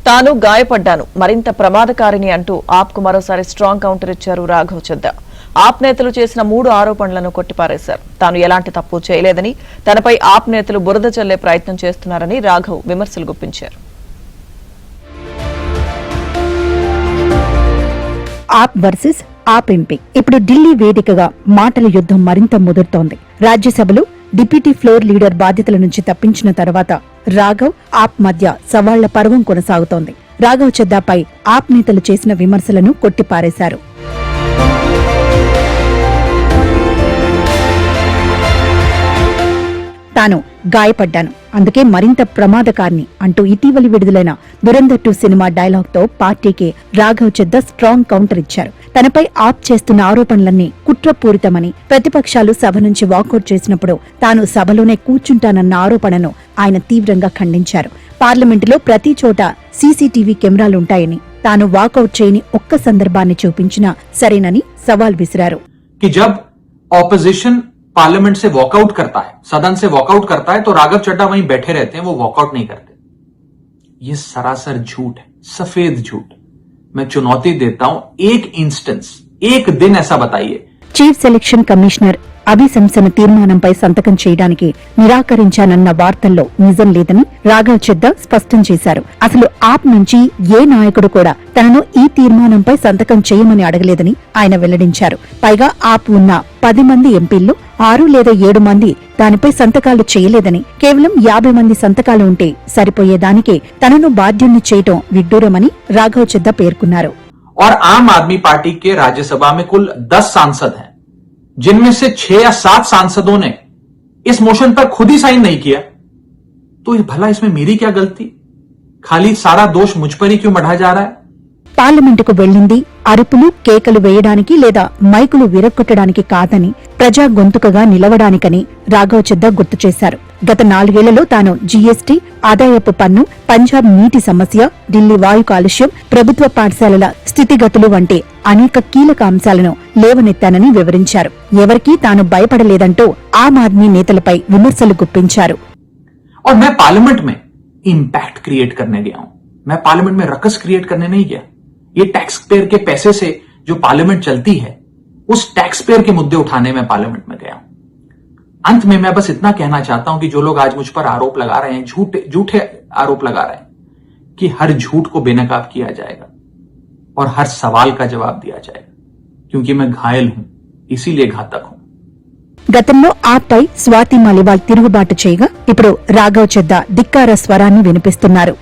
తాను గాయపడ్డాను, మరింత ప్రమాదకారిని అంటూ ఆప్కు మరోసారి స్ట్రాంగ్ కౌంటర్ ఇచ్చారు రాఘవ్ చెద్దా. ఆప్ నేతలు చేసిన 3 ఆరోపణలను కొట్టిపారేశారు. తాను ఎలాంటి తప్పు చేయలేదని, తనపై ఆప్ నేతలు బురద చల్లే ప్రయత్నం చేస్తున్నారని రాఘవ్ విమర్శలు గుప్పించారు. ఆప్ వర్సెస్ ఆప్ ఎంపీ. ఇప్పుడు ఢిల్లీ వేదికగా మాటల యుద్ధం మరింత ముదురుతోంది. రాజ్యసభలో డిప్యూటీ ఫ్లోర్ లీడర్ బాధ్యతల నుంచి తప్పించిన తర్వాత రాఘవ్ ఆప్ మధ్య సవాళ్ల పర్వం కొనసాగుతోంది. రాఘవ్ చెద్దాపై ఆప్ నేతలు చేసిన విమర్శలను కొట్టిపారేశారు. తాను గాయపడ్డాను, అందుకే మరింత ప్రమాదకారిని అంటూ ఇటీవలి విడుదలైన దురంధర్ 2 సినిమా డైలాగ్ తో పార్టీకి రాఘవ్ చెద్దా స్ట్రాంగ్ కౌంటర్ ఇచ్చారు. తనపై ఆప్ చేస్తున్న ఆరోపణలన్నీ కుట్రపూరితమని, ప్రతిపక్షాలు సభ నుంచి వాకౌట్ చేసినప్పుడు తాను సభలోనే కూర్చుంటానన్న ఆరోపణను ఆయన తీవ్రంగా ఖండించారు. పార్లమెంటులో ప్రతి చోట సీసీటీవీ కెమెరాలుంటాయని, తాను వాకౌట్ చేయని ఒక్క సందర్భాన్ని చూపించినా సరేనని సవాల్ విసిరారు. पार्लियामेंट से वॉकआउट करता है, सदन से वॉकआउट करता है, तो राघव चड्ढा वहीं बैठे रहते हैं, वो वॉकआउट नहीं करते. ये सरासर झूठ है, सफेद झूठ. मैं चुनौती देता हूं, एक इंस्टेंस, एक दिन ऐसा बताइए. చీఫ్ సెలక్షన్ కమిషనర్ అభిశంసన తీర్మానంపై సంతకం చేయడానికి నిరాకరించానన్న వార్తల్లో నిజం లేదని రాఘవ్ చెద్దా స్పష్టం చేశారు. అసలు ఆప్ నుంచి ఏ నాయకుడు కూడా తనను ఈ తీర్మానంపై సంతకం చేయమని అడగలేదని ఆయన వెల్లడించారు. పైగా ఆప్ ఉన్న 10 మంది ఎంపీల్లో 6 లేదా 7 మంది దానిపై సంతకాలు చేయలేదని, కేవలం 50 మంది సంతకాలు ఉంటే సరిపోయేదానికి తనను బాధ్యుణ్ణి చేయటం విడ్డూరమని రాఘవ్ చెద్దా పేర్కొన్నారు. और आम आदमी पार्टी के राज्यसभा में कुल 10 सांसद हैं, जिनमें से 6 या 7 सांसदों ने इस मोशन पर खुद ही साइन नहीं किया. तो भला इसमें मेरी क्या गलती? खाली सारा दोष मुझ पर ही क्यों बढ़ाया जा रहा है? పార్లమెంటుకు వెళ్లింది అరుపులు కేకలు వేయడానికి లేదా మైకులు విరగ్గొట్టడానికి కాదని, ప్రజా గొంతుకగా నిలవడానికని రాఘవ్ చెద్దా గుర్తు చేశారు. గత 4 ఏళ్లలో తాను జీఎస్టీ, ఆదాయపు పన్ను, పంజాబ్ నీటి సమస్య, ఢిల్లీ వాయు కాలుష్యం, ప్రభుత్వ పాఠశాలల స్థితిగతులు వంటి అనేక కీలక అంశాలను లేవనెత్తానని వివరించారు. ఎవరికీ తాను భయపడలేదంటూ ఆమ్ ఆద్మీ నేతలపై విమర్శలు గుప్పించారు. और मैं पार्लियामेंट में इंपैक्ट क्रिएट करने गया हूं, मैं पार्लियामेंट में रकस क्रिएट करने नहीं गया. ये टैक्स पेयर के पैसे से जो पार्लियामेंट चलती है, उस टैक्स पेयर के मुद्दे उठाने में पार्लियामेंट में गया हूं. अंत में मैं बस इतना कहना चाहता हूं कि जो लोग आज मुझ पर आरोप लगा रहे हैं, झूठे आरोप लगा रहे हैं, कि हर झूठ को बेनकाब किया जाएगा और हर सवाल का जवाब दिया जाएगा, क्योंकि मैं घायल हूं, इसीलिए घातक हूं. గతంలో ఆప్పై స్వాతి మాలివాల్ తిరుగుబాటు చేయగా ఇప్పుడు రాఘవ్ చెద్దా ధిక్కార స్వరాన్ని వినిపిస్తున్నారు.